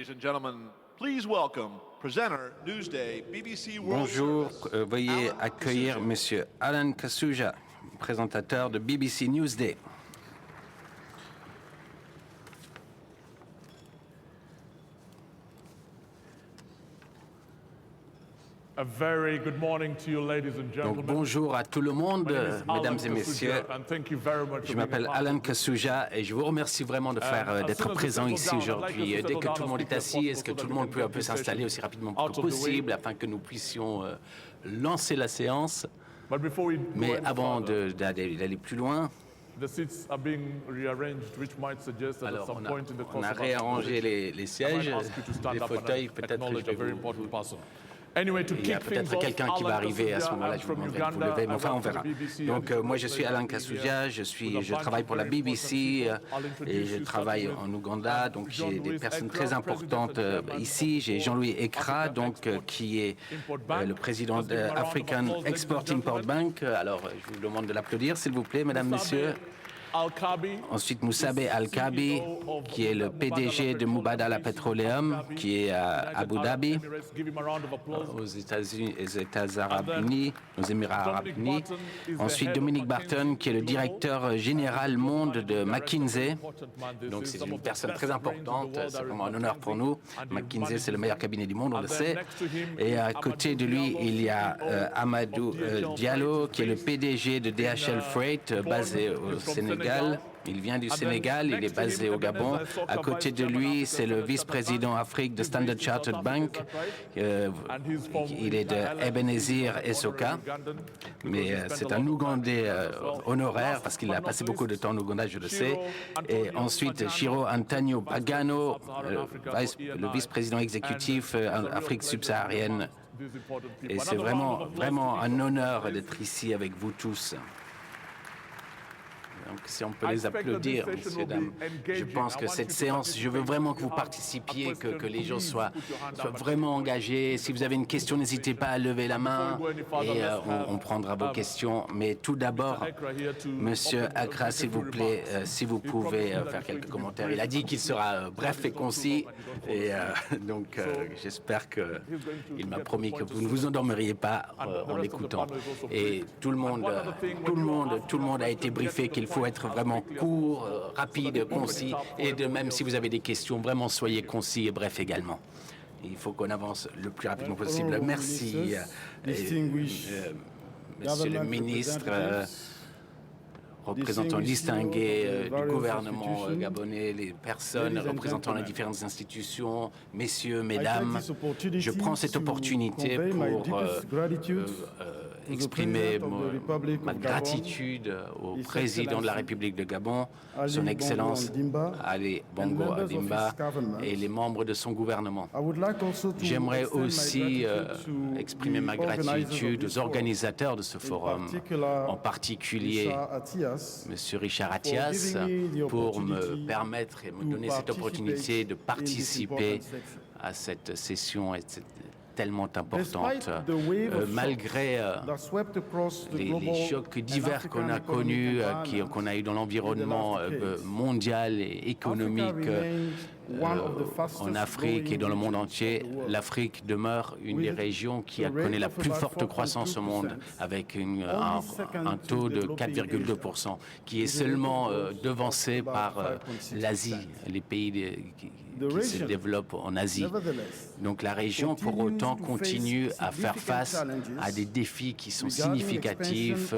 Ladies and gentlemen, please welcome presenter Newsday BBC World Bonjour, Service, veuillez Alan accueillir Kasuja. Monsieur Alan Kasuja, présentateur de BBC Newsday. A very good morning to you, ladies and Donc gentlemen. bonjour à tout le monde, My name is Alan mesdames et messieurs. Kasuja, and thank you very much Je for being m'appelle a part Alan of this. Kasuja et je vous remercie vraiment d'être présent ici aujourd'hui. Dès que tout le monde est assis, est-ce que tout le monde peut un peu s'installer aussi rapidement que possible afin que nous puissions lancer la séance. But before we go Mais any avant further, d'aller plus loin, the seats are being rearranged, which might suggest that at alors some point in the on course a of our réarrangé conversation, les I sièges, might ask you to stand les up fauteuils, and peut-être que acknowledge je a vais very vous... important person. Anyway, to Il y a kick things peut-être off, quelqu'un qui va Alan arriver à ce Kasuja, moment-là, I'm je vous from demanderai de vous Uganda. lever, mais I enfin on work for verra. the BBC, Donc and moi it's je a suis pleasure Alan to be here Kasuja, je travaille pour la BBC et je travaille en Ouganda, donc j'ai des personnes très importantes ici. J'ai Jean-Louis Ekra, donc qui est le président de African Export-Import Bank. Alors je vous demande de l'applaudir s'il vous plaît, mesdames, messieurs. Ensuite, Moussabe Al-Kabi, qui est le PDG de Mubadala Petroleum, qui est à Abu Dhabi, aux États Arabes Unis, aux Émirats Arabes Unis. Ensuite, Dominic Barton, qui est le directeur général monde de McKinsey. Donc, c'est une personne très importante. C'est vraiment un honneur pour nous. McKinsey, c'est le meilleur cabinet du monde, on le sait. Et à côté de lui, il y a Amadou Diallo, qui est le PDG de DHL Freight, basé au Sénégal. Il vient du Sénégal, il est basé au Gabon. À côté de lui, c'est le vice-président Afrique de Standard Chartered Bank. Il est de Ebenezer Esoka, mais c'est un Ougandais honoraire parce qu'il a passé beaucoup de temps en Ouganda, je le sais. Et ensuite, Shiro Antonio Pagano, le vice-président exécutif Afrique subsaharienne. Et c'est vraiment un honneur d'être ici avec vous tous. Donc, si on peut les applaudir, messieurs, dames. Je pense que cette séance, je veux vraiment que vous participiez, que les gens soient vraiment engagés. Si vous avez une question, n'hésitez pas à lever la main et on prendra vos questions. Mais tout d'abord, monsieur Akra, s'il vous plaît, si vous pouvez faire quelques commentaires. Il a dit qu'il sera bref et concis. Et donc, j'espère qu'il m'a promis que vous ne vous endormiriez pas en l'écoutant. Et tout le monde a été briefé qu'il faut être vraiment court, rapide, concis, et de même si vous avez des questions, vraiment soyez concis et bref également. Il faut qu'on avance le plus rapidement possible. Merci, monsieur le ministre, représentants distingués du gouvernement gabonais, les personnes représentant les différentes institutions, messieurs, mesdames. Je prends cette opportunité pour exprimer ma gratitude au président de la République de Gabon, son Excellence Ali Bongo Ondimba, et les membres de son gouvernement. J'aimerais aussi exprimer ma gratitude aux organisateurs de ce forum, en particulier Monsieur Richard Attias, pour me permettre et me donner cette opportunité de participer à cette session tellement importante. Malgré les chocs divers qu'on a connus, qu'on a eu dans l'environnement mondial et économique en Afrique et dans le monde entier, l'Afrique demeure une des régions qui connaît la plus forte croissance au monde, avec un taux de 4,2%, qui est seulement devancé par l'Asie, les pays qui se développent en Asie. Donc la région, pour autant, continue à faire face à des défis qui sont significatifs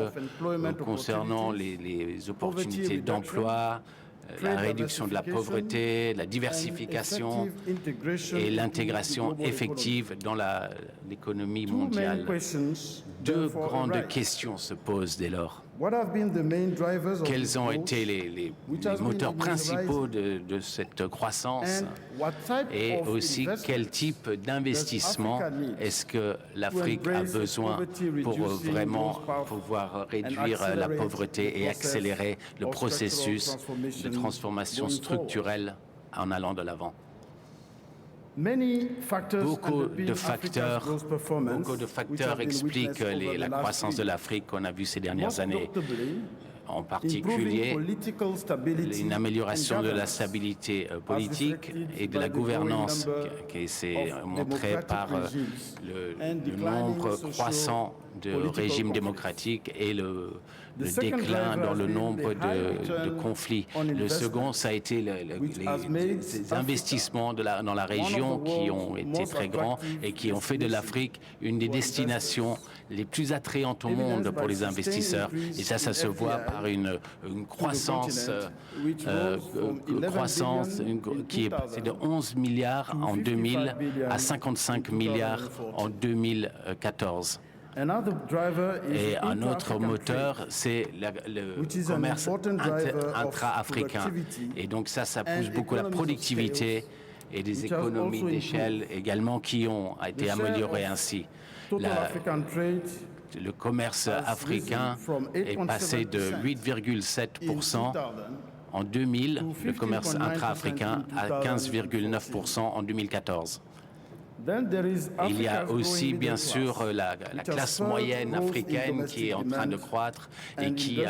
concernant les opportunités d'emploi, la réduction de la pauvreté, la diversification et l'intégration effective dans l'économie mondiale. Deux grandes questions se posent dès lors. Quels ont été les moteurs principaux de cette croissance et aussi quel type d'investissement est-ce que l'Afrique a besoin pour vraiment pouvoir réduire la pauvreté et accélérer le processus de transformation structurelle en allant de l'avant. Beaucoup de facteurs expliquent la croissance de l'Afrique qu'on a vue ces dernières années. en particulier une amélioration de la stabilité politique et de la gouvernance qui s'est montrée par le nombre croissant de régimes démocratiques et le déclin dans le nombre de conflits. Le second, ça a été les investissements dans la région qui ont été très grands et qui ont fait de l'Afrique une des destinations les plus attrayantes au monde pour les investisseurs. Et ça se voit par une croissance qui est passée de 11 milliards en 2000 à 55 milliards en 2014. Et un autre moteur, c'est le commerce intra-africain. Et donc ça pousse beaucoup la productivité et des économies d'échelle également qui ont été améliorées ainsi. Le commerce africain est passé de 8,7% en 2000, le commerce intra-africain à 15,9% en 2014. Il y a aussi, bien sûr, la classe moyenne africaine qui est en train de croître et qui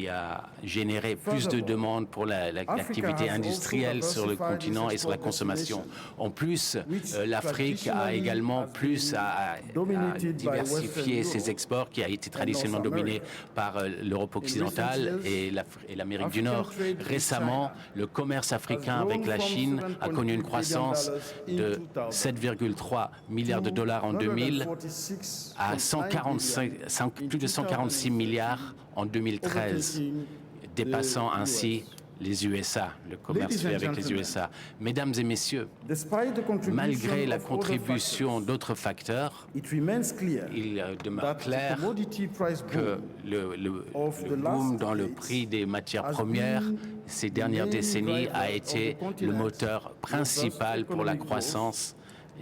a généré plus de demandes pour l'activité industrielle sur le continent et sur la consommation. En plus, l'Afrique a également plus à diversifier ses exports qui a été traditionnellement dominé par l'Europe occidentale et l'Amérique du Nord. Récemment, le commerce africain avec la Chine a connu une croissance de 7,3 milliards de dollars en 2000 à plus de 146 milliards en 2013, dépassant ainsi les USA, le commerce fait avec les USA. Mesdames et messieurs, malgré la contribution d'autres facteurs, il demeure clair que le boom dans le prix des matières premières ces dernières décennies a été le moteur principal pour la croissance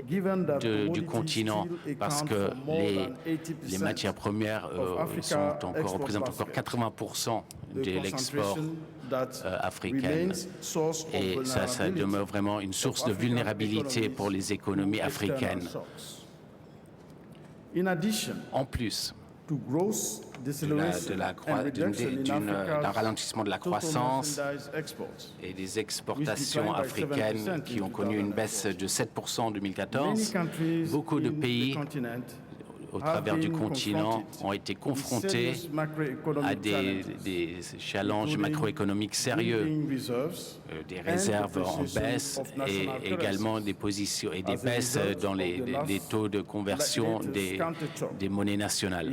du continent, parce que les matières premières représentent encore 80% de l'export africaine. Et ça demeure vraiment une source de vulnérabilité pour les économies africaines. En plus d'un ralentissement de la croissance et des exportations africaines qui ont connu une baisse de 7% en 2014, beaucoup de pays au travers du continent ont été confrontés à des challenges macroéconomiques sérieux, des réserves en baisse et également des positions et des baisses dans les taux de conversion des monnaies nationales.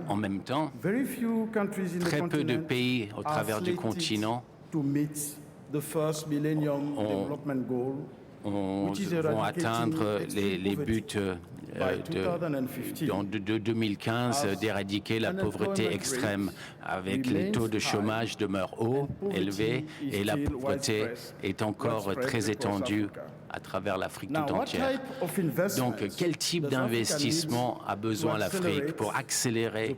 En même temps, très peu de pays au travers du continent vont atteindre les buts de 2015 d'éradiquer la pauvreté extrême, avec les taux de chômage demeurent hauts, élevés, et la pauvreté est encore très étendue à travers l'Afrique tout entière. Donc, quel type d'investissement a besoin l'Afrique pour accélérer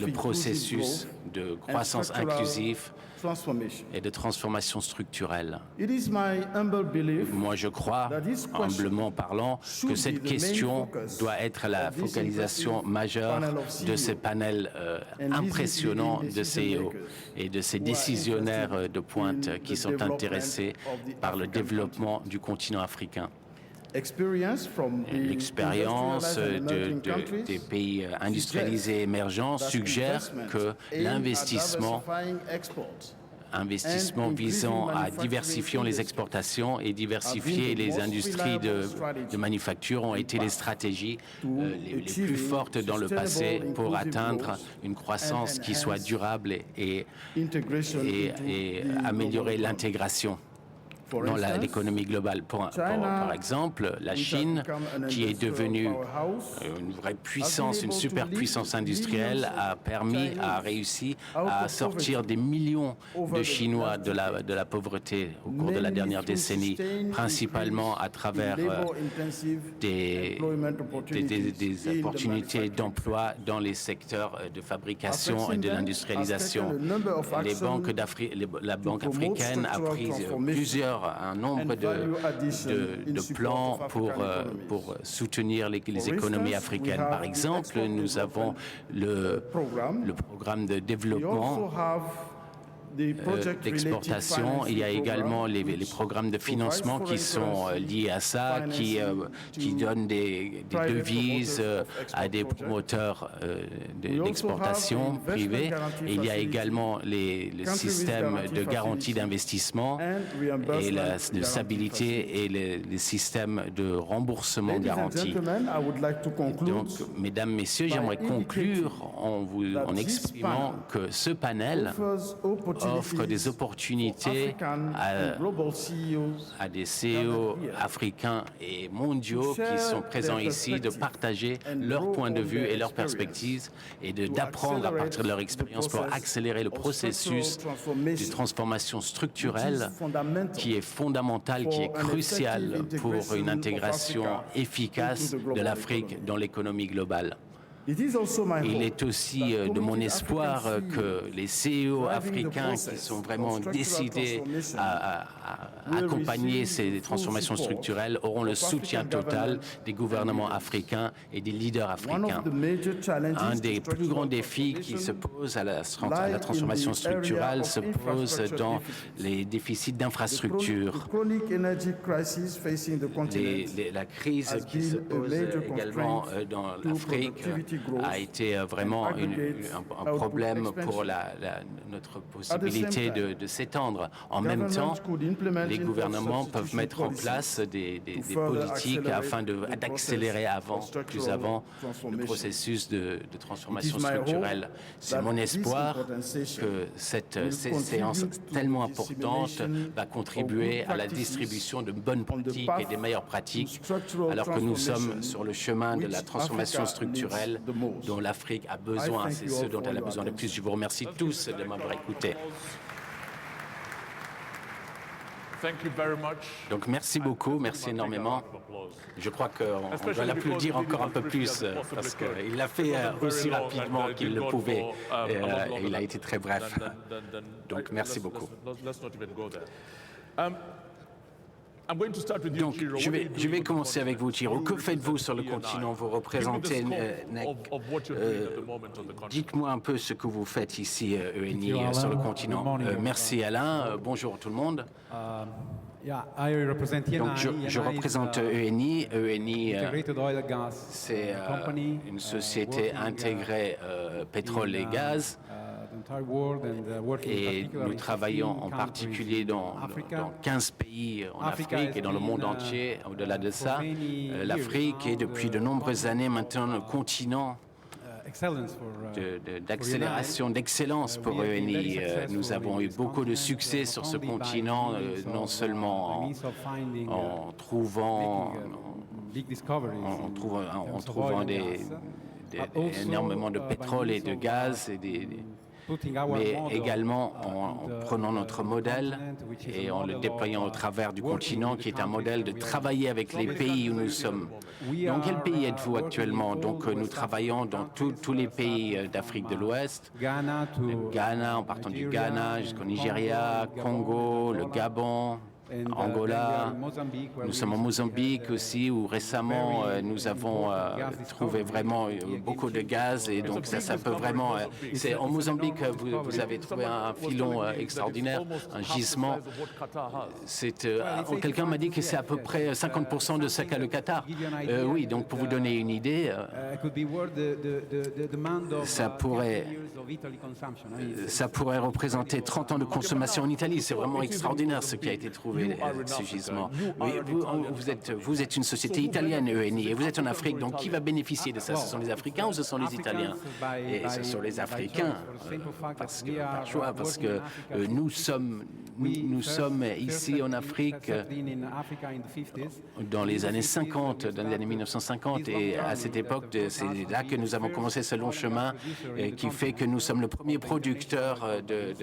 le processus de croissance inclusive et de transformation structurelle? Moi, je crois, humblement parlant, que cette question doit être la focalisation majeure de ces panels impressionnants de CEO et de ces décisionnaires de pointe qui sont intéressés par le développement du continent africain. L'expérience des pays industrialisés émergents suggère que l'investissement visant à diversifier les exportations et diversifier les industries de manufacture ont été les stratégies les plus fortes dans le passé pour atteindre une croissance qui soit durable et améliorer l'intégration dans l'économie globale. Par exemple, la Chine, qui est devenue une vraie puissance, une superpuissance industrielle, a réussi à sortir des millions de Chinois de la pauvreté au cours de la dernière décennie, principalement à travers des opportunités d'emploi dans les secteurs de fabrication et de l'industrialisation. La Banque africaine a pris plusieurs plusieurs, un nombre de plans pour soutenir les économies africaines. Par exemple, nous avons le programme de développement d'exportation. Il y a également les programmes de financement qui sont liés à ça, qui donnent des devises à des promoteurs d'exportation privés. Et il y a également le système de garantie d'investissement et de stabilité et les systèmes de remboursement garanti. Donc, mesdames, messieurs, j'aimerais conclure en exprimant que ce panel offre des opportunités à des CEO africains et mondiaux qui sont présents ici de partager leur point de vue et leurs perspectives et d'apprendre à partir de leur expérience pour accélérer le processus de transformation structurelle qui est fondamental, qui est crucial pour une intégration efficace de l'Afrique dans l'économie globale. Il est aussi de mon espoir que les CEO africains qui sont vraiment décidés à accompagner ces transformations structurelles auront le soutien total des gouvernements africains et des leaders africains. Un des plus grands défis qui se posent à la transformation structurelle se pose dans les déficits d'infrastructures. La crise qui se pose également dans l'Afrique a été vraiment un problème pour notre possibilité de s'étendre. En même temps, les gouvernements peuvent mettre en place des politiques afin d'accélérer plus avant le processus de transformation structurelle. C'est mon espoir que cette séance tellement importante va contribuer à la distribution de bonnes pratiques et des meilleures pratiques, alors que nous sommes sur le chemin de la transformation structurelle dont l'Afrique a besoin, c'est ce dont elle a besoin le plus. Je vous remercie tous de m'avoir écouté. Donc merci beaucoup, merci énormément. Je crois qu'on doit l'applaudir encore un peu plus parce qu'il l'a fait aussi rapidement qu'il le pouvait et il a été très bref. Donc merci beaucoup. Donc, je vais commencer avec vous, Chiro. Que faites-vous sur le continent? Vous représentez NEC. Dites-moi un peu ce que vous faites ici, ENI, sur le continent. Merci, Alain. Bonjour tout le monde. Donc, je représente ENI. ENI, c'est une société intégrée pétrole et gaz. Et nous travaillons en particulier dans 15 pays en Afrique et dans le monde entier. Au-delà de ça, l'Afrique est depuis de nombreuses années maintenant un continent d'accélération, d'excellence pour ENI. Nous avons eu beaucoup de succès sur ce continent, non seulement en trouvant énormément de pétrole et de gaz mais également en prenant notre modèle et en le déployant au travers du continent, qui est un modèle de travailler avec les pays où nous sommes. Dans quel pays êtes-vous actuellement? Donc nous travaillons dans tous les pays d'Afrique de l'Ouest, Ghana, en partant du Ghana jusqu'au Nigeria, Congo, le Gabon, Angola. Nous sommes en Mozambique aussi, où récemment nous avons trouvé vraiment beaucoup de gaz, et donc ça peut vraiment... c'est en Mozambique, vous avez trouvé un filon extraordinaire, un gisement. Quelqu'un m'a dit que c'est à peu près 50% de ce qu'a le Qatar. Oui, donc pour vous donner une idée, ça pourrait représenter 30 ans de consommation en Italie. C'est vraiment extraordinaire ce qui a été trouvé. Ce gisement. Vous êtes une société italienne, ENI, et vous êtes en Afrique, donc qui va bénéficier de ça? Ce sont les Africains ou ce sont les Italiens? Et ce sont les Africains, parce que nous sommes ici en Afrique dans les années 50, dans les années 1950, et à cette époque, c'est là que nous avons commencé ce long chemin qui fait que nous sommes le premier producteur de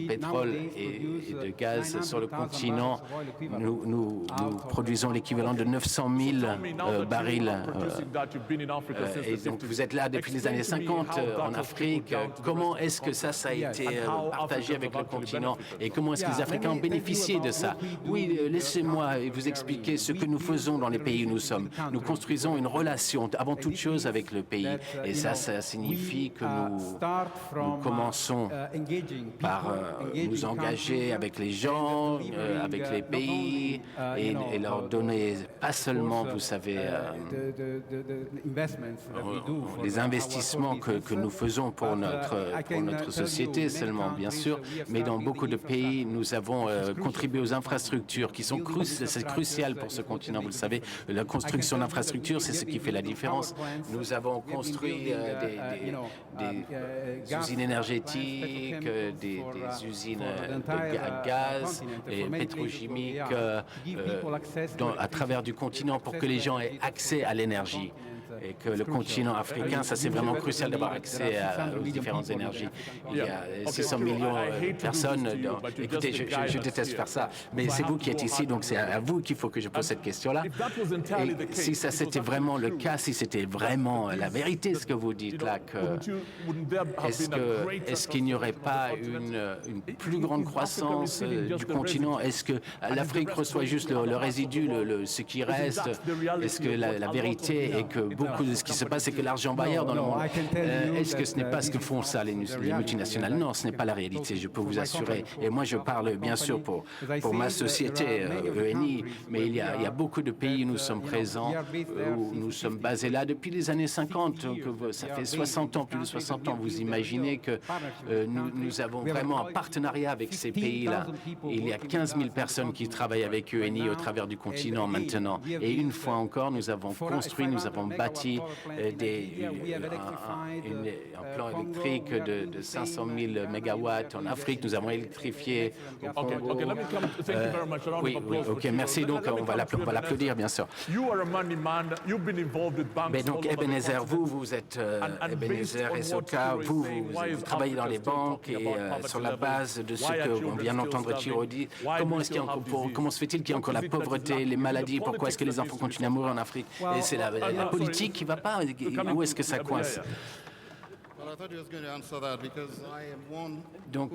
pétrole et de gaz sur le continent. Nous produisons l'équivalent de 900 000 barils. Et donc vous êtes là depuis les années 50 en Afrique. Comment est-ce que ça a été partagé avec le continent? Et comment est-ce les Africains ont bénéficié de ça. Oui, laissez-moi vous expliquer ce que nous faisons dans les pays où nous sommes. Nous construisons une relation, avant toute chose, avec le pays. Et ça signifie que nous commençons par nous engager avec les gens, avec les pays, et leur donner pas seulement, vous savez, les investissements que nous faisons pour notre société seulement, bien sûr, mais dans beaucoup de pays, nous avons contribué aux infrastructures qui sont cruciales pour ce continent. Vous le savez, la construction d'infrastructures, c'est ce qui fait la différence. Nous avons construit des usines énergétiques, des usines de gaz et pétrochimiques à travers du continent pour que les gens aient accès à l'énergie. Et que le continent africain, ça c'est vraiment crucial d'avoir accès aux différentes énergies. Il y a 600 millions de personnes. Écoutez, je déteste faire ça, mais c'est vous qui êtes ici, donc c'est à vous qu'il faut que je pose cette question-là. Et si ça c'était vraiment le cas, si c'était vraiment la vérité ce que vous dites là, est-ce qu'il n'y aurait pas une plus grande croissance du continent? Est-ce que l'Afrique reçoit juste le résidu, ce qui reste? Est-ce que la vérité est que beaucoup de ce qui se passe, c'est que l'argent va ailleurs dans le monde. Est-ce que ce n'est pas ce que font ça les multinationales? Non, ce n'est pas la réalité, je peux vous assurer. Et moi, je parle bien sûr pour ma société, ENI, mais il y a beaucoup de pays où nous sommes présents, où nous sommes basés là depuis les années 50. Donc, ça fait 60 ans, plus de 60 ans. Vous imaginez que nous avons vraiment un partenariat avec ces pays-là. Il y a 15 000 personnes qui travaillent avec ENI au travers du continent maintenant. Et une fois encore, nous avons construit, nous avons bâti un plan électrique de 500 000 mégawatts en Afrique. Nous avons électrifié au Congo. Oui, ok, merci. Donc, on va l'applaudir, bien sûr. Mais donc, Ebenezer, vous êtes Ebenezer et Soka, vous travaillez dans les banques et sur la base de ce qu'on vient d'entendre Thiro dire, comment se fait-il qu'il y a encore la pauvreté, les maladies, pourquoi est-ce que les enfants continuent à mourir en Afrique? Et c'est la politique qui ne va pas. Où est-ce que ça coince? Donc,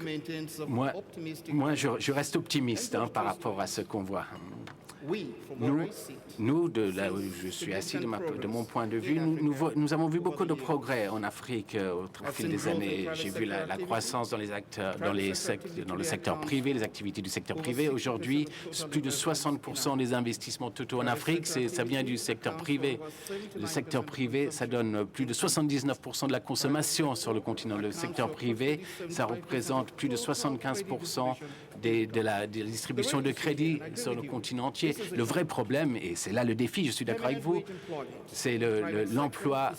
moi je reste optimiste par rapport à ce qu'on voit. Nous, de là où je suis assis, de mon point de vue, nous avons vu beaucoup de progrès en Afrique au fil des années. J'ai vu la croissance dans le secteur privé, les activités du secteur privé. Aujourd'hui, plus de 60% des investissements totaux en Afrique, ça vient du secteur privé. Le secteur privé, ça donne plus de 79% de la consommation sur le continent. Le secteur privé, ça représente plus de 75% de la distribution de crédit sur le continent entier. Le vrai problème, et c'est là le défi, je suis d'accord avec vous, c'est l'emploi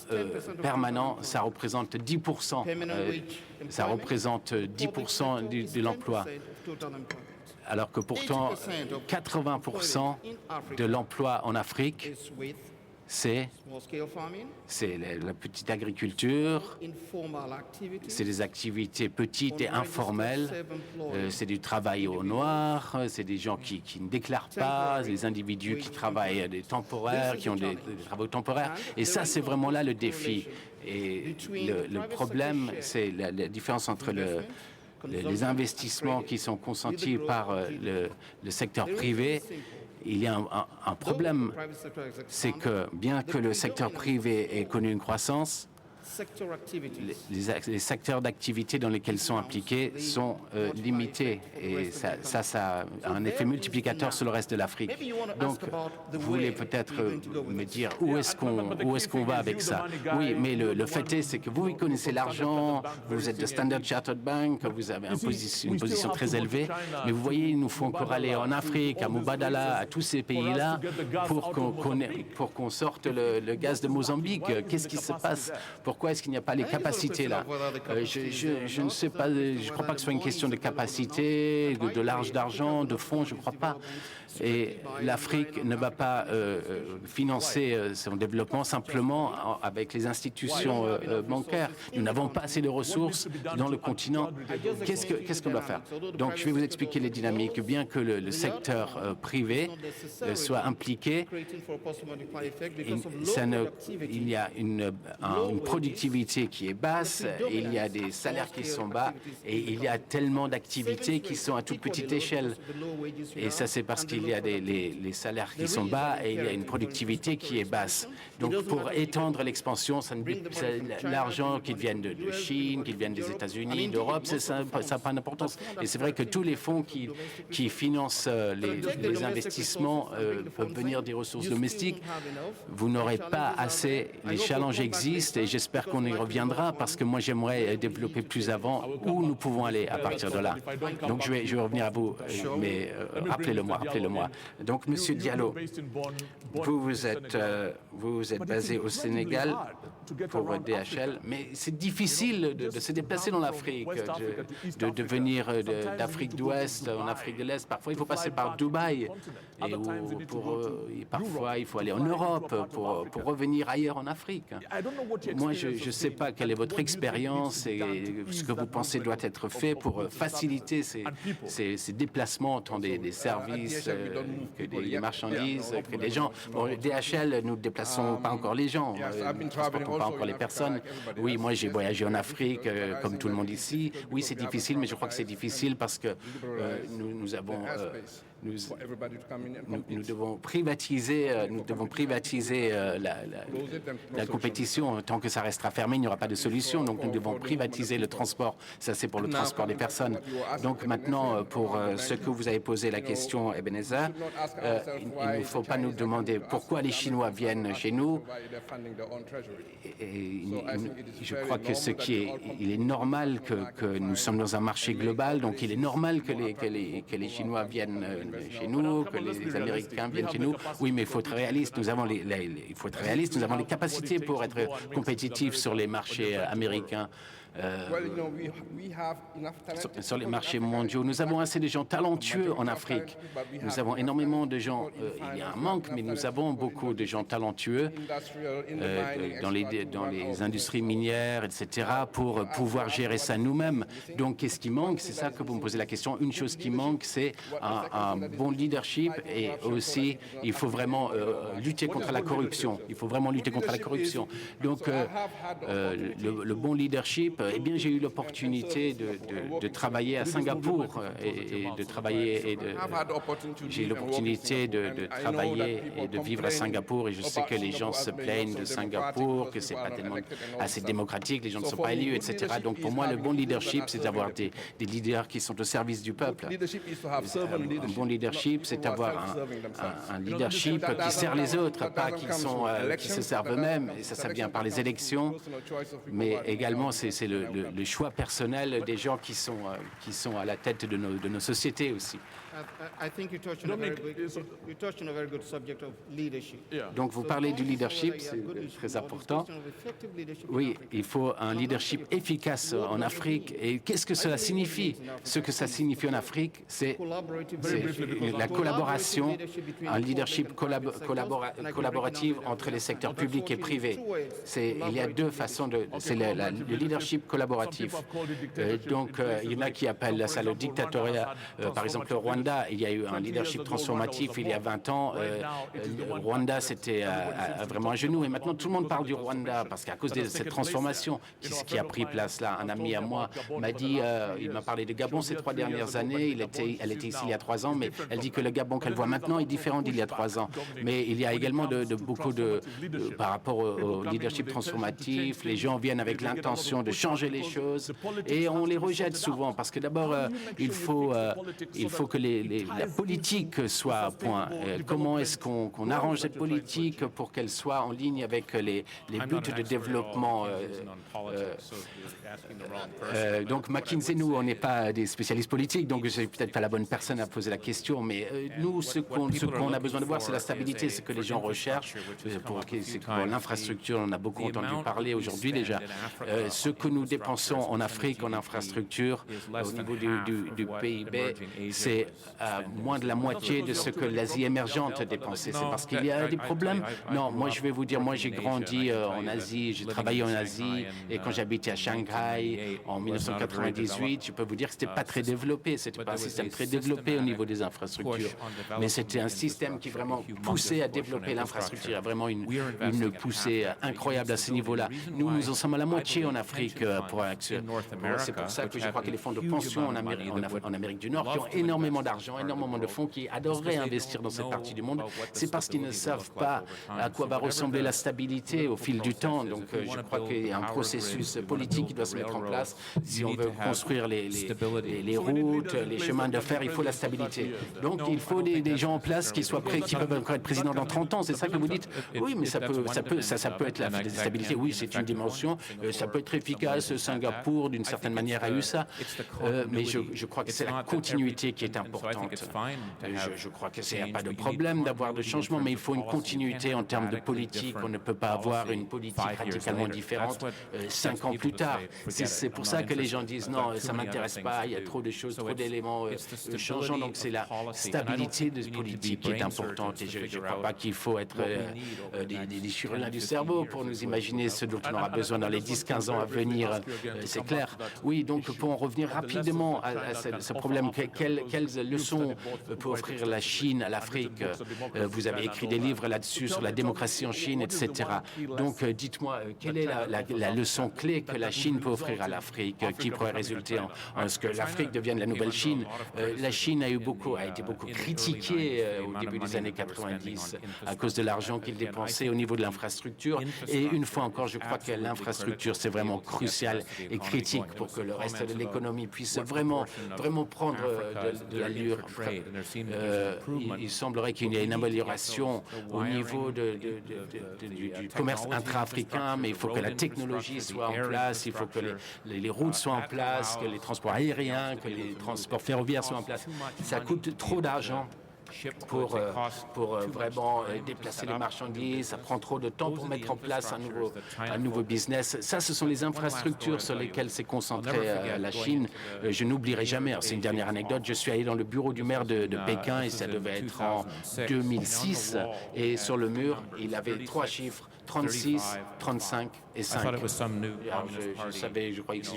permanent, ça représente 10%. Ça représente 10% de l'emploi. Alors que pourtant, 80% de l'emploi en Afrique, c'est la petite agriculture, c'est des activités petites et informelles, c'est du travail au noir, c'est des gens qui ne déclarent pas, des individus qui travaillent des temporaires, qui ont des travaux temporaires. Et ça, c'est vraiment là le défi. Et le problème, c'est la différence entre les investissements qui sont consentis par le secteur privé. Il y a un problème, c'est que bien que le secteur privé ait connu une croissance, les secteurs d'activité dans lesquels sont impliqués sont limités et ça a un effet multiplicateur sur le reste de l'Afrique. Donc, vous voulez peut-être me dire où est-ce qu'on va avec ça? Oui, mais le fait c'est que vous connaissez l'argent, vous êtes de Standard Chartered Bank, vous avez une position très élevée, mais vous voyez, il nous faut encore aller en Afrique, à Mubadala, à tous ces pays-là pour qu'on sorte le gaz de Mozambique. Qu'est-ce qui se passe? Pourquoi est-ce qu'il n'y a pas les capacités là? Je ne sais pas, je ne crois pas que ce soit une question de capacité, d'argent, de fonds, je ne crois pas. Et l'Afrique ne va pas financer son développement simplement avec les institutions bancaires. Nous n'avons pas assez de ressources dans le continent. Qu'est-ce qu'on doit faire? Donc, je vais vous expliquer les dynamiques. Bien que le secteur privé soit impliqué, il y a une production productivité qui est basse, il y a des salaires qui sont bas et il y a tellement d'activités qui sont à toute petite échelle. Et ça, c'est parce qu'il y a les salaires qui sont bas et il y a une productivité qui est basse. Donc, pour étendre l'expansion, l'argent qui vient de Chine, qui vient des États-Unis, d'Europe, ça n'a pas d'importance. Et c'est vrai que tous les fonds qui financent les investissements peuvent venir des ressources domestiques. Vous n'aurez pas assez. Les challenges existent et j'espère qu'on y reviendra parce que moi, j'aimerais développer plus avant où nous pouvons aller à partir de là. Donc, je vais revenir à vous, mais rappelez-le-moi. Donc, Monsieur Diallo, vous êtes basé au Sénégal pour DHL, mais c'est difficile de se déplacer dans l'Afrique, de venir d'Afrique d'Ouest en Afrique de l'Est. Parfois, il faut passer par Dubaï et parfois, il faut aller en Europe pour revenir ailleurs en Afrique. Moi, je ne sais pas quelle est votre expérience et ce que vous pensez doit être fait pour faciliter ces déplacements, tant des services que des marchandises, que des gens. Bon, DHL, nous ne déplaçons pas encore les gens, nous ne transportons pas encore les personnes. Oui, moi, j'ai voyagé en Afrique, comme tout le monde ici. Oui, c'est difficile, mais je crois que c'est difficile parce que nous devons privatiser la compétition. Tant que ça restera fermé, il n'y aura pas de solution. Donc, nous devons privatiser le transport. Ça, c'est pour le transport des personnes. Donc, maintenant, pour ce que vous avez posé la question, Ebenezer, il ne faut pas nous demander pourquoi les Chinois viennent chez nous. Et je crois que il est normal que nous sommes dans un marché global. Donc, il est normal que les Chinois viennent chez nous, que les Américains viennent chez nous. Oui, mais il faut être réaliste. Nous avons les capacités pour être compétitifs sur les marchés américains. Sur les marchés mondiaux. Nous avons assez de gens talentueux en Afrique. Nous avons énormément de gens, il y a un manque, mais nous avons beaucoup de gens talentueux dans les industries minières, etc., pour pouvoir gérer ça nous-mêmes. Donc, qu'est-ce qui manque? C'est ça que vous me posez la question. Une chose qui manque, c'est un bon leadership et aussi, il faut vraiment lutter contre la corruption. Il faut vraiment lutter contre la corruption. Donc, le bon leadership, eh bien, j'ai eu l'opportunité de travailler à Singapour j'ai eu l'opportunité de travailler et de vivre à Singapour et je sais que les gens se plaignent de Singapour, que c'est pas tellement assez démocratique, les gens ne sont pas élus, etc. Donc pour moi, le bon leadership, c'est d'avoir des leaders qui sont au service du peuple. Un bon leadership, c'est d'avoir un leadership qui sert les autres, pas qui se servent eux-mêmes. Et ça vient par les élections, mais également c'est le choix personnel des gens qui sont à la tête de nos sociétés aussi. Donc vous parlez du leadership, c'est très important. Oui, il faut un leadership efficace en Afrique. Et qu'est-ce que cela signifie? Ce que ça signifie en Afrique, c'est la collaboration, un leadership collaboratif entre les secteurs publics et privés. Il y a deux façons c'est le leadership collaboratif. Donc il y en a qui appellent ça le dictatoriat. Par exemple, le Rwanda, il y a eu un leadership transformatif il y a 20 ans. Rwanda, c'était vraiment à genoux. Et maintenant, tout le monde parle du Rwanda parce qu'à cause de cette transformation qui a pris place là, un ami à moi m'a dit, il m'a parlé de Gabon ces 3 dernières années. Elle était ici il y a 3 ans, mais elle dit que le Gabon qu'elle voit maintenant est différent d'il y a 3 ans. Mais il y a également beaucoup par rapport au leadership transformatif, les gens viennent avec l'intention de changer les choses et on les rejette souvent parce que d'abord, il faut que la politique soit à point. Comment est-ce qu'on arrange cette politique pour qu'elle soit en ligne avec les buts de développement donc McKinsey, nous, on n'est pas des spécialistes politiques, donc je suis peut-être pas la bonne personne à poser la question, mais nous, ce qu'on a besoin de voir, c'est la stabilité, c'est que les gens recherchent. Pour l'infrastructure, on en a beaucoup entendu parler aujourd'hui déjà. Ce que nous dépensons en Afrique en infrastructure au niveau du PIB, c'est moins de la moitié de ce que l'Asie émergente a dépensé. C'est parce qu'il y a des problèmes? Non, moi je vais vous dire, moi j'ai grandi en Asie, j'ai travaillé en Asie, et quand j'habitais à Shanghai en 1998, je peux vous dire que c'était pas très développé, c'était pas un système très développé au niveau des infrastructures, mais c'était un système qui vraiment poussait à développer l'infrastructure, il y a vraiment une poussée incroyable à ce niveau-là. Nous en sommes à la moitié en Afrique pour c'est pour ça que je crois que les fonds de pension en Amérique du Nord qui ont énormément d'argent, énormément de fonds qui adoreraient investir dans cette partie du monde, c'est parce qu'ils ne savent pas à quoi va ressembler la stabilité au fil du temps. Donc je crois qu'il y a un processus politique qui doit se mettre en place. Si on veut construire les routes, les chemins de fer, il faut la stabilité. Donc il faut des gens en place qui soient prêts, qui peuvent encore être présidents dans 30 ans. C'est ça que vous dites? Oui, mais ça peut être la stabilité. Oui, c'est une dimension. Ça peut être efficace. Singapour, d'une certaine manière, a eu ça. Mais je crois que c'est la continuité qui est importante. Je crois que il n'y a pas de problème d'avoir de changements, mais il faut une continuité en termes de politique. On ne peut pas avoir une politique radicalement différente 5 ans plus tard. C'est pour ça que les gens disent non, ça ne m'intéresse pas, il y a trop de choses, trop d'éléments changeants. Donc c'est la stabilité de politique qui est importante. Et je ne crois pas qu'il faut être des chirurgiens du cerveau pour nous imaginer ce dont on aura besoin dans les 10-15 ans à venir. C'est clair. Oui, donc pour en revenir rapidement à ce problème, quelles leçons peut offrir la Chine à l'Afrique? Vous avez écrit des livres là-dessus sur la démocratie en Chine, etc. Donc dites-moi, quelle est la leçon clé que la Chine peut offrir à l'Afrique, qui pourrait résulter en ce que l'Afrique devienne la nouvelle Chine? La Chine a été beaucoup critiquée au début des années 90 à cause de l'argent qu'il dépensait au niveau de l'infrastructure. Et une fois encore, je crois que l'infrastructure, c'est vraiment crucial et critique pour que le reste de l'économie puisse vraiment prendre de l'allure. Il semblerait qu'il y ait une amélioration au niveau du commerce intra-africain, mais il faut que la technologie soit en place, il faut que les routes soient en place, que les transports aériens, que les transports ferroviaires soient en place. Ça coûte trop d'argent pour vraiment déplacer les marchandises, ça prend trop de temps pour mettre en place un nouveau business. Ça, ce sont les infrastructures sur lesquelles s'est concentrée la Chine. Je n'oublierai jamais, c'est une dernière anecdote, je suis allé dans le bureau du maire de Pékin et ça devait être en 2006 et sur le mur, il avait 3 chiffres, 36, 35 et 5. Je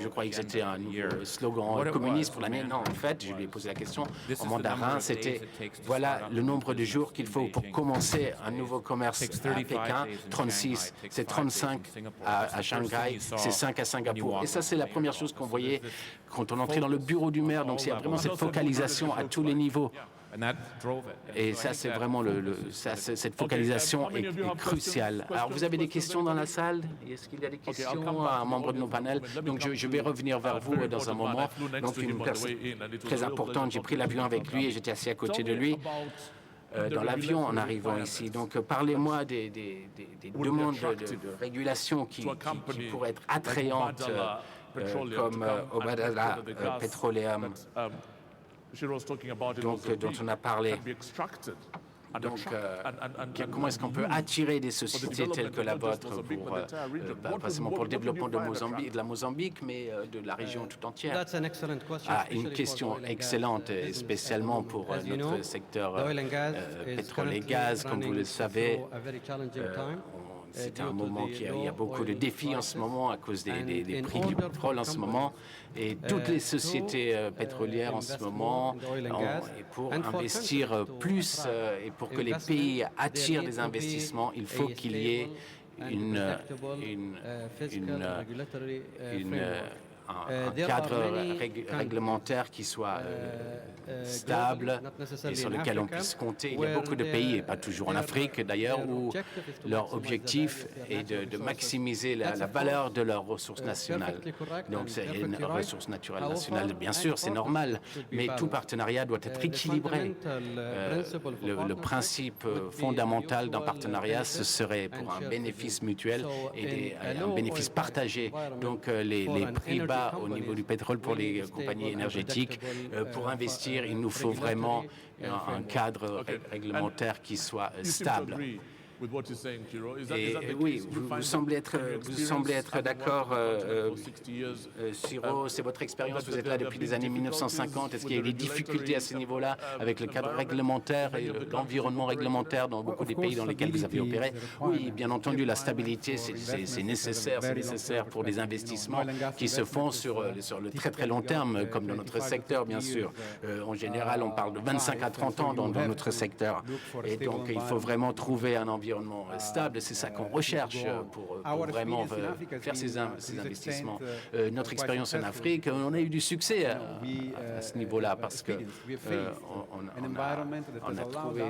croyais que c'était un nouveau slogan communiste pour l'année. Non, en fait, je lui ai posé la question en mandarin, c'était voilà le nombre de jours qu'il faut pour commencer un nouveau commerce à Pékin. 36, c'est 35 à Shanghai, c'est 5 à Singapour. Et ça, c'est la première chose qu'on voyait quand on entrait dans le bureau du maire. Donc, il y a vraiment cette focalisation à tous les niveaux. Et ça, c'est vraiment cette focalisation est cruciale. Alors, vous avez des questions dans la salle? Est-ce qu'il y a des questions à un membre de nos panels? Donc, je vais revenir vers vous dans un moment. Donc, une personne très importante, j'ai pris l'avion avec lui et j'étais assis à côté de lui dans l'avion en arrivant ici. Donc, parlez-moi des demandes de régulation qui pourraient être attrayantes, comme Mubadala Petroleum, dont on a parlé. Donc, comment est-ce qu'on peut attirer des sociétés telles que la vôtre, pas seulement pour le développement de la Mozambique, mais de la région tout entière? Une question excellente, spécialement pour notre secteur pétrole et gaz, comme vous le savez. C'est un moment il y a beaucoup de défis en ce moment à cause des prix du pétrole en ce moment. Et toutes les sociétés pétrolières en ce moment, et pour investir plus et pour que les pays attirent des investissements, il faut qu'il y ait un cadre réglementaire qui soit stable et sur lequel on puisse compter. Il y a beaucoup de pays, et pas toujours en Afrique d'ailleurs, où leur objectif est de maximiser la valeur de leurs ressources nationales. Donc c'est une ressource naturelle nationale, bien sûr, c'est normal, mais tout partenariat doit être équilibré. Le principe fondamental d'un partenariat, ce serait pour un bénéfice mutuel et un bénéfice partagé. Donc les prix bas au niveau du pétrole pour les compagnies énergétiques. Pour investir, il nous faut vraiment un cadre réglementaire qui soit stable. with what he's saying, Kiro. Is that Et the oui, case? You vous find semblez that être, from your vous experience, semblez être having d'accord, worked for 60 years, Siro, c'est votre expérience, vous êtes là depuis les années 1950. Est-ce qu'il y a eu des difficultés à ce niveau-là avec le cadre réglementaire et l'environnement réglementaire dans beaucoup des pays dans lesquels vous avez opéré? Oui, bien entendu, la stabilité, c'est nécessaire pour des investissements qui se font sur le très très long terme, comme dans notre secteur, bien sûr. En général, on parle de 25 à 30 ans dans notre secteur. Et donc, il faut vraiment trouver un environnement stable. C'est ça qu'on recherche pour vraiment faire ces investissements. Notre expérience en Afrique, on a eu du succès à ce niveau-là parce que on a trouvé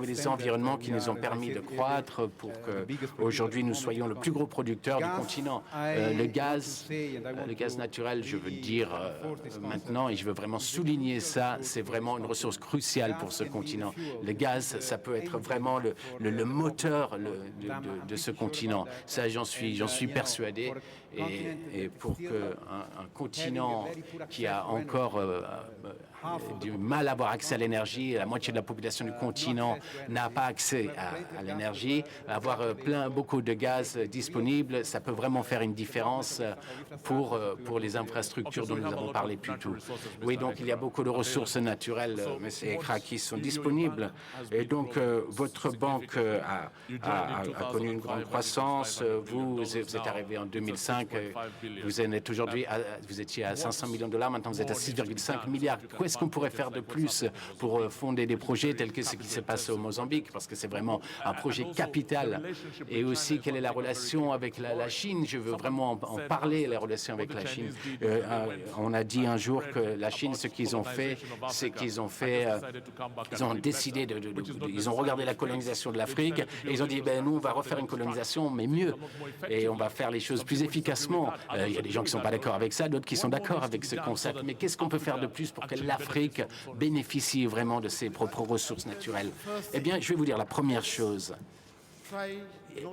des environnements qui nous ont permis de croître pour qu'aujourd'hui nous soyons le plus gros producteur du continent. Le gaz naturel, je veux dire maintenant, et je veux vraiment souligner ça, c'est vraiment une ressource cruciale pour ce continent. Le gaz, ça peut être vraiment le moteur de ce continent. Ça, j'en suis persuadé. Et pour qu'un continent qui a encore du mal à avoir accès à l'énergie, la moitié de la population du continent n'a pas accès à l'énergie, avoir beaucoup de gaz disponible, ça peut vraiment faire une différence pour les infrastructures dont nous avons parlé plus tôt. Oui, donc il y a beaucoup de ressources naturelles, M. Ekra, qui sont disponibles. Et donc, votre banque a connu une grande croissance. Vous êtes arrivé en 2005. Vous êtes aujourd'hui, vous étiez à 500 millions de dollars. Maintenant, vous êtes à 6,5 milliards. Qu'est-ce qu'on pourrait faire de plus pour fonder des projets tels que ce qui s'est passé au Mozambique? Parce que c'est vraiment un projet capital. Et aussi, quelle est la relation avec la Chine? Je veux vraiment en parler, la relation avec la Chine. On a dit un jour que la Chine, ce qu'ils ont fait, c'est qu'ils ont décidé ils ont regardé la colonisation de l'Afrique et ils ont dit, nous, on va refaire une colonisation, mais mieux. Et on va faire les choses plus efficacement. Il y a des gens qui ne sont pas d'accord avec ça, d'autres qui sont d'accord avec ce concept. Mais qu'est-ce qu'on peut faire de plus pour que l'Afrique bénéficie vraiment de ses propres ressources naturelles? Eh bien, je vais vous dire la première chose.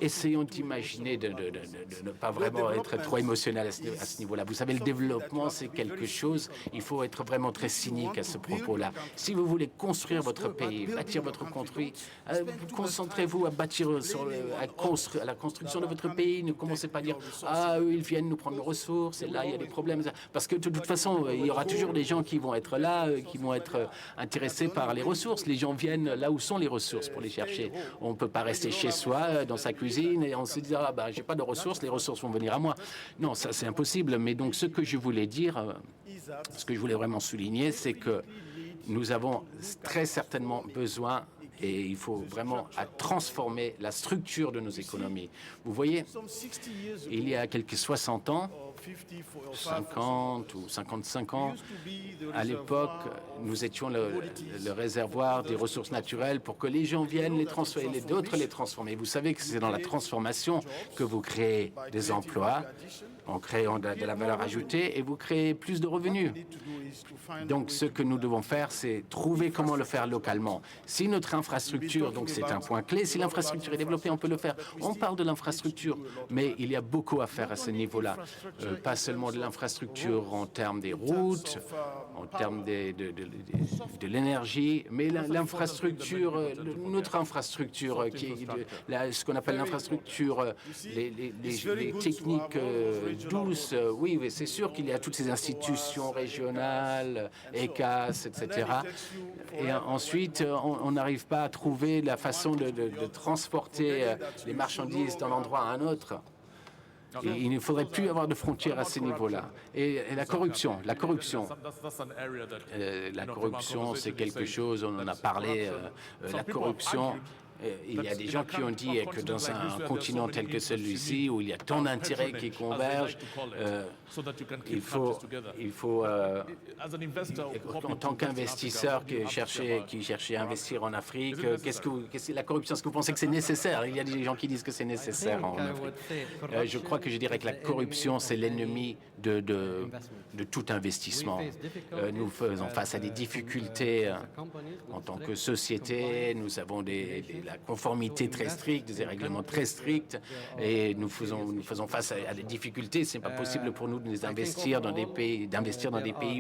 Essayons d'imaginer de ne pas vraiment être trop émotionnel à ce niveau-là. Vous savez, le développement, c'est quelque chose, il faut être vraiment très cynique à ce propos-là. Si vous voulez construire votre pays, bâtir votre construit, concentrez-vous à bâtir à la construction de votre pays. Ne commencez pas à dire « Ah, eux, ils viennent nous prendre nos ressources, et là, il y a des problèmes. » Parce que de toute façon, il y aura toujours des gens qui vont être là, qui vont être intéressés par les ressources. Les gens viennent là où sont les ressources pour les chercher. On ne peut pas rester chez soi, dans sa cuisine, et on se dit j'ai pas de ressources, les ressources vont venir à moi. Non, ça c'est impossible. Mais donc ce que je voulais dire, ce que je voulais vraiment souligner, c'est que nous avons très certainement besoin, et il faut vraiment transformer la structure de nos économies. Vous voyez, il y a quelques 60 ans, 50 ou 55 ans, à l'époque, nous étions le réservoir des ressources naturelles pour que les gens viennent les transformer, d'autres les transformer. Vous savez que c'est dans la transformation que vous créez des emplois, en créant de la valeur ajoutée, et vous créez plus de revenus. Donc, ce que nous devons faire, c'est trouver comment le faire localement. Si notre infrastructure, donc c'est un point clé, si l'infrastructure est développée, on peut le faire. On parle de l'infrastructure, mais il y a beaucoup à faire à ce niveau-là. Pas seulement de l'infrastructure en termes des routes, en termes de l'énergie, mais l'infrastructure, notre infrastructure, ce qu'on appelle l'infrastructure, les techniques douces. Oui, c'est sûr qu'il y a toutes ces institutions régionales, ECAS, etc. Et ensuite, on n'arrive pas à trouver la façon de transporter les marchandises d'un endroit à un autre. Et il ne faudrait plus avoir de frontières à ce niveau-là. Et la corruption, c'est quelque chose, on en a parlé, la corruption. Il y a des gens qui ont dit que dans un continent tel que celui-ci, où il y a tant d'intérêts qui convergent, il faut en tant qu'investisseur qui cherchait à investir en Afrique, qu'est-ce que la corruption? Est-ce que vous pensez que c'est nécessaire? Il y a des gens qui disent que c'est nécessaire en Afrique. Je crois que je dirais que la corruption, c'est l'ennemi de tout investissement. Nous faisons face à des difficultés en tant que société. Nous avons la conformité très stricte, des règlements très stricts, et nous faisons face à des difficultés. Ce n'est pas possible pour nous d'investir dans des pays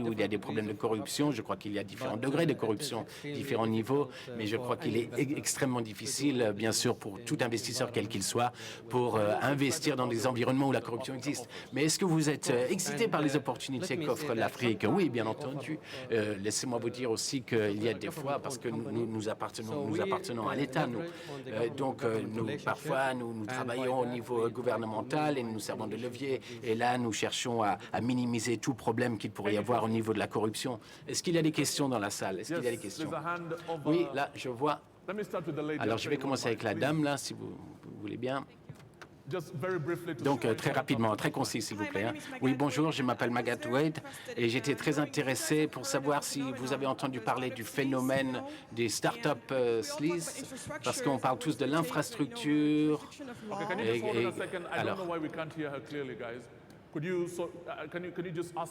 où il y a des problèmes de corruption. Je crois qu'il y a différents degrés de corruption, différents niveaux, mais je crois qu'il est extrêmement difficile, bien sûr, pour tout investisseur, quel qu'il soit, pour investir dans des environnements où la corruption existe. Mais est-ce que vous êtes excité par les opportunités qu'offre l'Afrique? Oui, bien entendu. Laissez-moi vous dire aussi qu'il y a des fois, parce que nous appartenons à l'État, parfois nous travaillons au niveau gouvernemental et nous servons de levier. Et là, nous cherchons à minimiser tout problème qu'il pourrait y avoir au niveau de la corruption. Est-ce qu'il y a des questions dans la salle? Est-ce qu'il y a des questions? Oui, là, je vois. Alors, je vais commencer avec la dame, là, si vous voulez bien. Donc, très rapidement, très concis, s'il vous plaît. Oui, bonjour, je m'appelle Magath Wade et j'étais très intéressé pour savoir si vous avez entendu parler du phénomène des start-up sleaze, parce qu'on parle tous de l'infrastructure.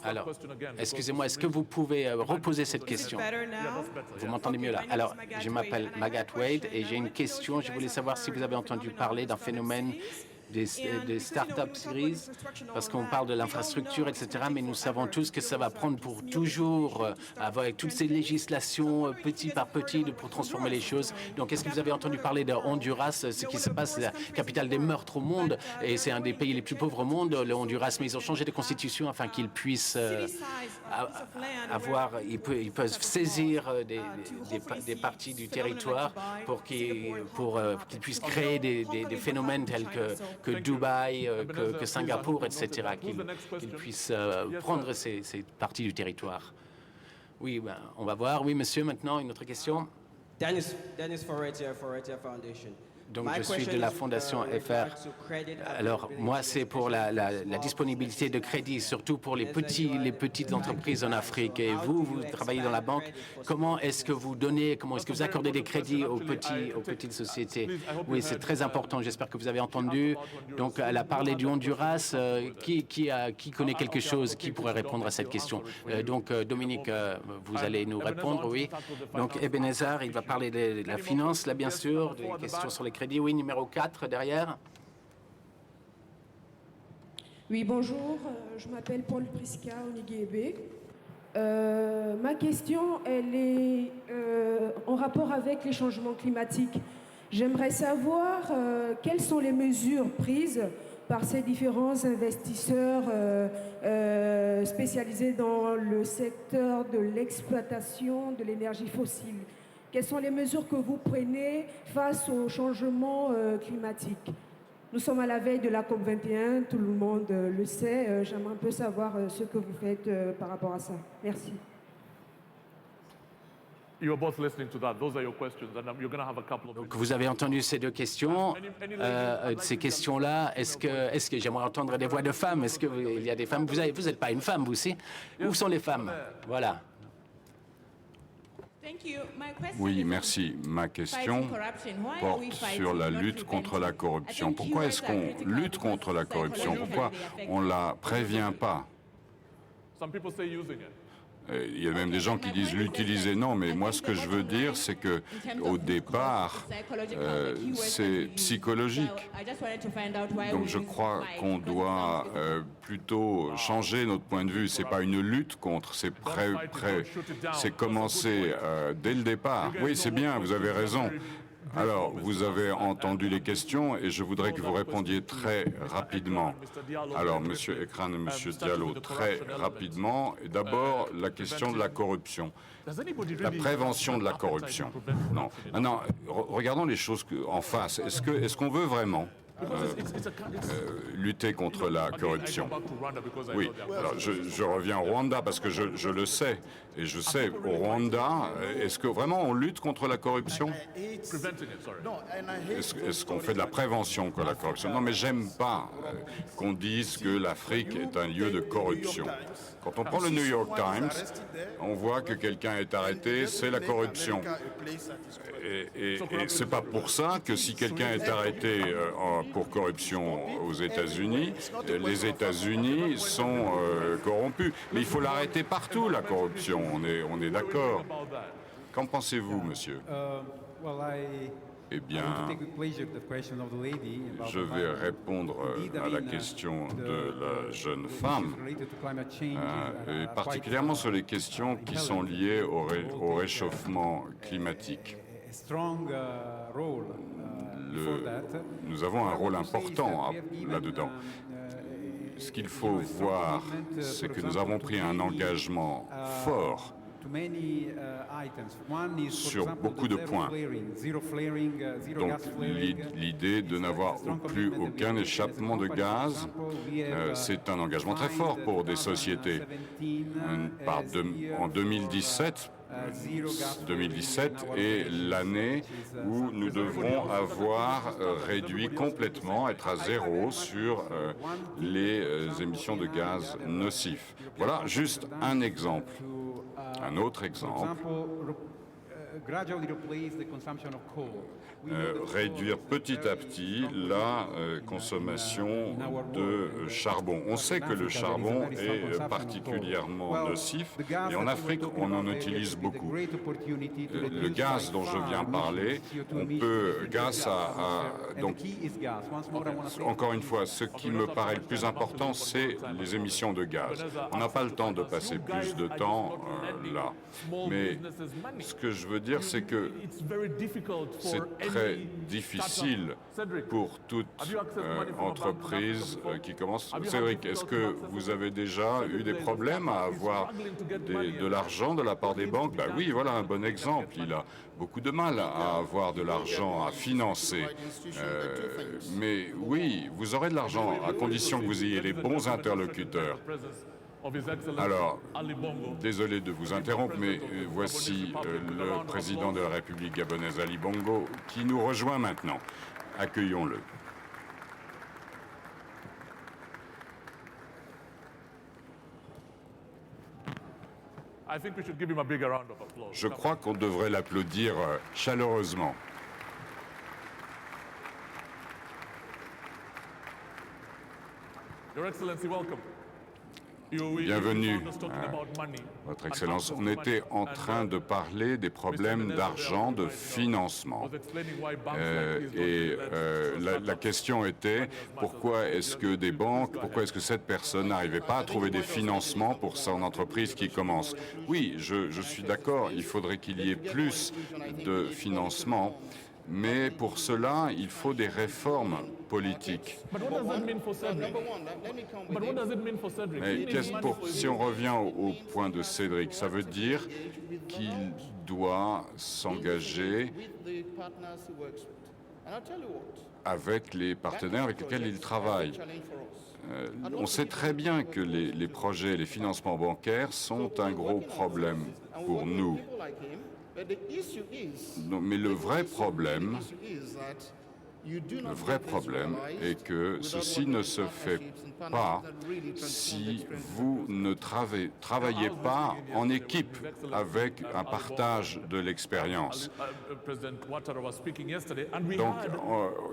Alors, excusez-moi, est-ce que vous pouvez reposer cette question? Vous m'entendez mieux là? Alors, je m'appelle Magath Wade et j'ai une question. Je voulais savoir si vous avez entendu parler d'un phénomène des start-up series, parce qu'on parle de l'infrastructure, etc., mais nous savons tous que ça va prendre pour toujours, avec toutes ces législations, petit par petit, pour transformer les choses. Donc, est-ce que vous avez entendu parler de Honduras, ce qui se passe, la capitale des meurtres au monde, et c'est un des pays les plus pauvres au monde, le Honduras, mais ils ont changé de constitution afin qu'ils puissent ils peuvent saisir des parties du territoire pour qu'ils puissent créer des phénomènes tels que Dubaï, que Singapour, etc., qu'ils puissent prendre ces parties du territoire. Oui, on va voir. Oui, monsieur, maintenant, une autre question. Dennis Forestier, Forestier Foundation. Donc, je suis de la Fondation FR. Alors, moi, c'est pour la disponibilité de crédit, surtout pour les petites entreprises en Afrique. Et vous travaillez dans la banque. Comment est-ce que vous accordez des crédits aux petites sociétés? Oui, c'est très important. J'espère que vous avez entendu. Donc, elle a parlé du Honduras. Qui connaît quelque chose qui pourrait répondre à cette question? Donc, Dominique, vous allez nous répondre, oui. Donc, Ebenezer, il va parler de la finance, là, bien sûr, des questions sur les crédit, oui, numéro 4, derrière. Oui, bonjour, je m'appelle Paul Prisca Oniguebe. Ma question, elle est en rapport avec les changements climatiques. J'aimerais savoir quelles sont les mesures prises par ces différents investisseurs spécialisés dans le secteur de l'exploitation de l'énergie fossile. Quelles sont les mesures que vous prenez face au changement climatique? Nous sommes à la veille de la COP21, tout le monde le sait. J'aimerais un peu savoir ce que vous faites par rapport à ça. Merci. Donc, vous avez entendu ces deux questions. Ces questions-là, est-ce que j'aimerais entendre des voix de femmes? Est-ce qu'il y a des femmes? Vous n'êtes pas une femme, vous aussi? Où sont les femmes? Voilà. Oui, merci. Ma question porte sur la lutte contre la corruption. Pourquoi est-ce qu'on lutte contre la corruption? Pourquoi on ne la prévient pas? Il y a même des gens qui disent l'utiliser. Non, mais moi, ce que je veux dire, c'est que au départ, c'est psychologique. Donc, je crois qu'on doit plutôt changer notre point de vue. C'est pas une lutte contre, c'est c'est commencer dès le départ. Oui, c'est bien, vous avez raison. Alors, vous avez entendu les questions et je voudrais que vous répondiez très rapidement. Alors, Monsieur Ekran et Monsieur Diallo, très rapidement. Et d'abord, la question de la corruption. La prévention de la corruption. Non. Maintenant, regardons les choses en face. Est-ce qu'on veut vraiment lutter contre la corruption? Oui, alors je reviens au Rwanda parce que je le sais. Et je sais, au Rwanda, est-ce que vraiment on lutte contre la corruption? Est-ce qu'on fait de la prévention contre la corruption? Non, mais j'aime pas qu'on dise que l'Afrique est un lieu de corruption. Quand on prend le New York Times, on voit que quelqu'un est arrêté, c'est la corruption. Et c'est pas pour ça que si quelqu'un est arrêté pour corruption aux États-Unis, les États-Unis sont corrompus. Mais il faut l'arrêter partout, la corruption. On est d'accord. Qu'en pensez-vous, monsieur? Eh bien, je vais répondre à la question de la jeune femme, et particulièrement sur les questions qui sont liées au réchauffement climatique. Nous avons un rôle important là-dedans. Ce qu'il faut voir, c'est que nous avons pris un engagement fort sur beaucoup de points. Donc l'idée de n'avoir plus aucun échappement de gaz, c'est un engagement très fort pour des sociétés. En 2017 est l'année où nous devrons avoir réduit complètement, être à zéro sur les émissions de gaz nocifs. Voilà juste un exemple. Un autre exemple, réduire petit à petit la consommation de charbon. On sait que le charbon est particulièrement nocif et en Afrique, on en utilise beaucoup. Le gaz dont je viens parler, on peut, grâce donc, encore une fois, ce qui me paraît le plus important, c'est les émissions de gaz. On n'a pas le temps de passer plus de temps là. Mais ce que je veux dire, c'est que c'est très difficile pour toute entreprise qui commence. Cédric, est-ce que vous avez déjà eu des problèmes à avoir de l'argent de la part des banques? Ben oui, voilà un bon exemple. Il a beaucoup de mal à avoir de l'argent à financer. Mais oui, vous aurez de l'argent à condition que vous ayez les bons interlocuteurs. Alors, désolé de vous interrompre, mais voici le président de la République gabonaise, Ali Bongo, qui nous rejoint maintenant. Accueillons-le. Je crois qu'on devrait l'applaudir chaleureusement. Your Excellency, welcome. Bienvenue, Votre Excellence. On était en train de parler des problèmes d'argent, de financement. La question était pourquoi est-ce que des banques, pourquoi est-ce que cette personne n'arrivait pas à trouver des financements pour son entreprise qui commence? Oui, je suis d'accord, il faudrait qu'il y ait plus de financement. Mais pour cela, il faut des réformes politiques. Mais si on revient au point de Cédric, ça veut dire qu'il doit s'engager avec les partenaires avec lesquels il travaille. On sait très bien que les projets, les financements bancaires sont un gros problème pour nous. Non, mais le vrai problème est que ceci ne se fait pas si vous ne travaillez pas en équipe avec un partage de l'expérience. Donc,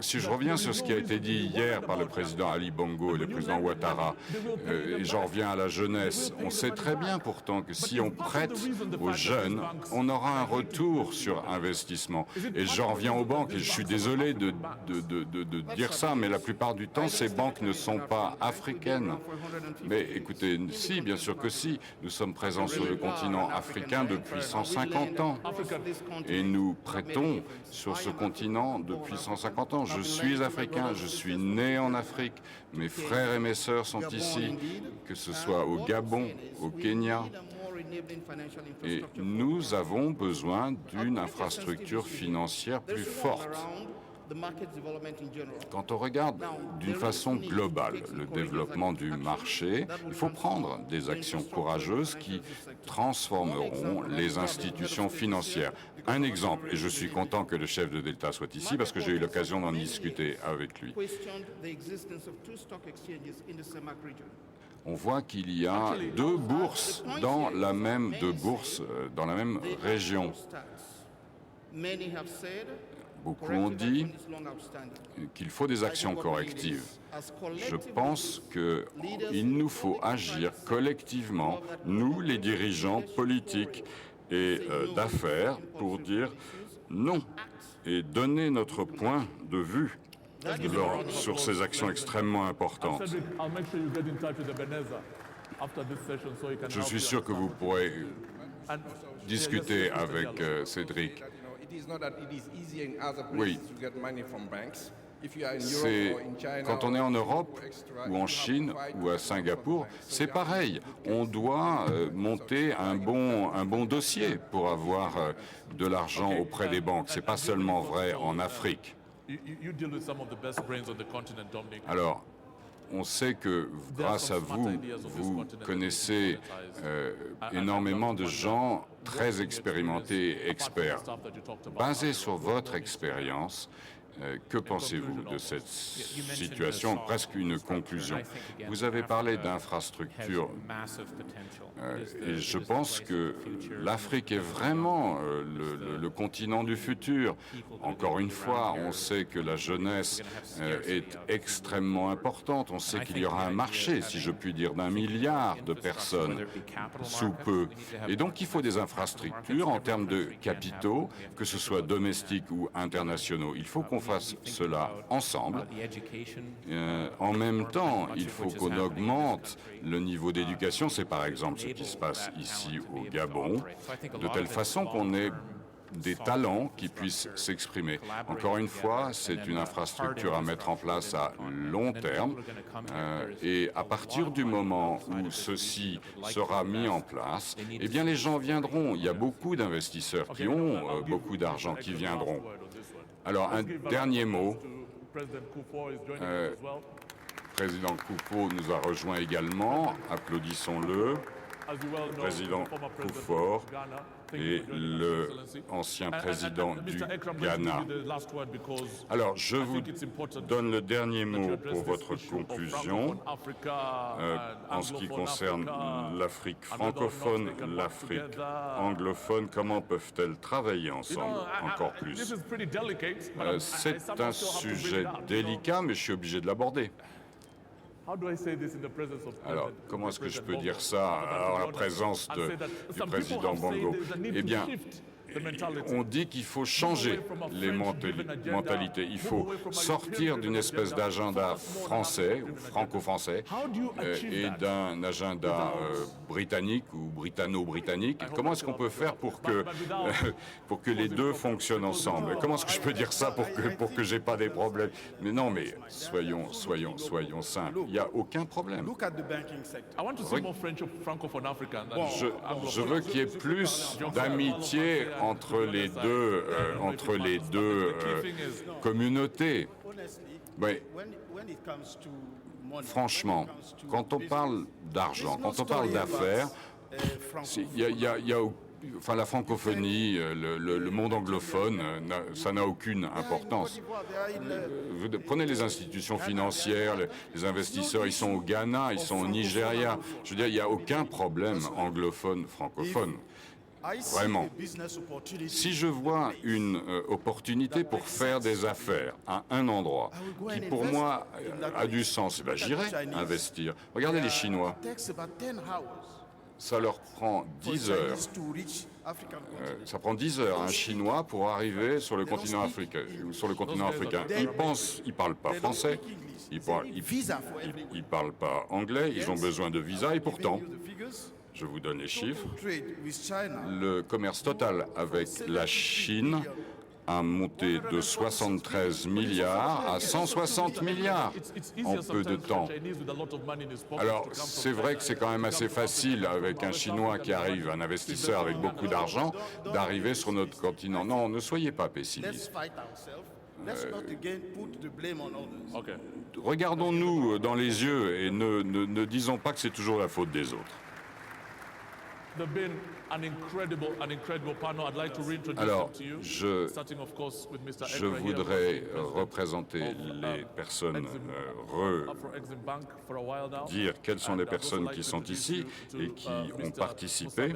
si je reviens sur ce qui a été dit hier par le président Ali Bongo et le président Ouattara, et j'en reviens à la jeunesse, on sait très bien pourtant que si on prête aux jeunes, on aura un retour sur investissement. Et j'en reviens aux banques, et je suis désolé de dire ça, mais la plupart du temps, ces banques ne sont pas africaines. Mais écoutez, si, bien sûr que si. Nous sommes présents sur le continent africain depuis 150 ans. Et nous prêtons sur ce continent depuis 150 ans. Je suis africain, je suis né en Afrique. Mes frères et mes sœurs sont ici, que ce soit au Gabon, au Kenya. Et nous avons besoin d'une infrastructure financière plus forte. Quand on regarde d'une façon globale le développement du marché, il faut prendre des actions courageuses qui transformeront les institutions financières. Un exemple, et je suis content que le chef de l'État soit ici parce que j'ai eu l'occasion d'en discuter avec lui. On voit qu'il y a deux bourses dans la même région. Beaucoup ont dit qu'il faut des actions correctives. Je pense qu'il nous faut agir collectivement, nous les dirigeants politiques et d'affaires, pour dire non et donner notre point de vue sur ces actions extrêmement importantes. Je suis sûr que vous pourrez discuter avec Cédric. Oui. Quand on est en Europe ou en Chine ou à Singapour, c'est pareil. On doit monter un bon dossier pour avoir de l'argent auprès des banques. Ce n'est pas seulement vrai en Afrique. Alors, on sait que grâce à vous, vous connaissez énormément de gens très expérimentés et experts. Basé sur votre expérience, que pensez-vous de cette situation? Presque une conclusion. Vous avez parlé d'infrastructures et je pense que l'Afrique est vraiment le continent du futur. Encore une fois, on sait que la jeunesse est extrêmement importante. On sait qu'il y aura un marché, si je puis dire, d'1 milliard de personnes sous peu. Et donc il faut des infrastructures en termes de capitaux, que ce soit domestiques ou internationaux. Il faut qu'on fasse cela ensemble. En même temps, il faut qu'on augmente le niveau d'éducation. C'est par exemple ce qui se passe ici au Gabon, de telle façon qu'on ait des talents qui puissent s'exprimer. Encore une fois, c'est une infrastructure à mettre en place à long terme et à partir du moment où ceci sera mis en place, eh bien les gens viendront. Il y a beaucoup d'investisseurs qui ont beaucoup d'argent qui viendront. Alors, un dernier mot. Président Kufuor nous a rejoint également. Applaudissons-le. Président Kufuor et l'ancien président du Ghana. Alors, je vous donne le dernier mot pour votre conclusion. En ce qui concerne l'Afrique francophone, l'Afrique anglophone, comment peuvent-elles travailler ensemble encore plus? C'est un sujet délicat, mais je suis obligé de l'aborder. Alors, comment est-ce que je peux dire ça en la présence du président Bongo? Eh bien, on dit qu'il faut changer les mentalités. Il faut sortir d'une espèce d'agenda français ou franco-français et d'un agenda britannique ou britanno-britannique. Comment est-ce qu'on peut faire pour que les deux fonctionnent ensemble? Comment est-ce que je peux dire ça pour que j'ai pas des problèmes? Mais non, mais soyons simples. Il n'y a aucun problème. Je veux qu'il y ait plus d'amitié entre les deux communautés. Mais franchement, quand on parle d'argent, quand on parle d'affaires, la francophonie, le monde anglophone, ça n'a aucune importance. Vous prenez les institutions financières, les investisseurs, ils sont au Ghana, ils sont au Nigeria. Je veux dire, il n'y a aucun problème anglophone, francophone. Vraiment. Si je vois une opportunité pour faire des affaires à un endroit qui, pour moi, a du sens, ben, j'irai investir. Regardez les Chinois. Ça leur prend 10 heures. Ça prend 10 heures, un Chinois, pour arriver sur le continent africain. Ils parlent pas français, ils parlent pas anglais, ils ont besoin de visa et pourtant, je vous donne les chiffres, le commerce total avec la Chine a monté de 73 milliards à 160 milliards en peu de temps. Alors, c'est vrai que c'est quand même assez facile avec un Chinois qui arrive, un investisseur avec beaucoup d'argent, d'arriver sur notre continent. Non, ne soyez pas pessimiste. Regardons-nous dans les yeux et ne disons pas que c'est toujours la faute des autres. Alors, je voudrais représenter les personnes, dire quelles sont les personnes qui sont ici et qui ont participé.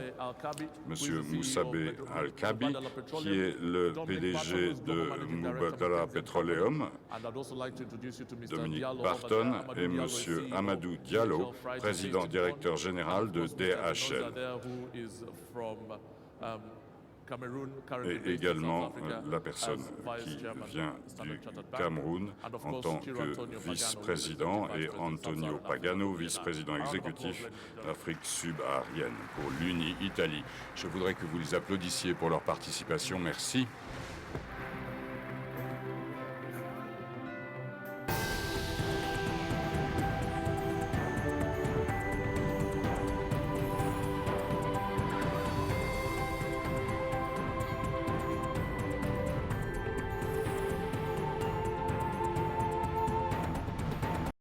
Monsieur Moussabe Al-Kabi, qui est le PDG de Mubadala Petroleum, Dominique Barton et monsieur Amadou Diallo, président directeur général de DHL. et également la personne qui vient du Cameroun en tant que vice-président, et Antonio Pagano, vice-président exécutif d'Afrique subsaharienne pour l'UNI Italie. Je voudrais que vous les applaudissiez pour leur participation. Merci.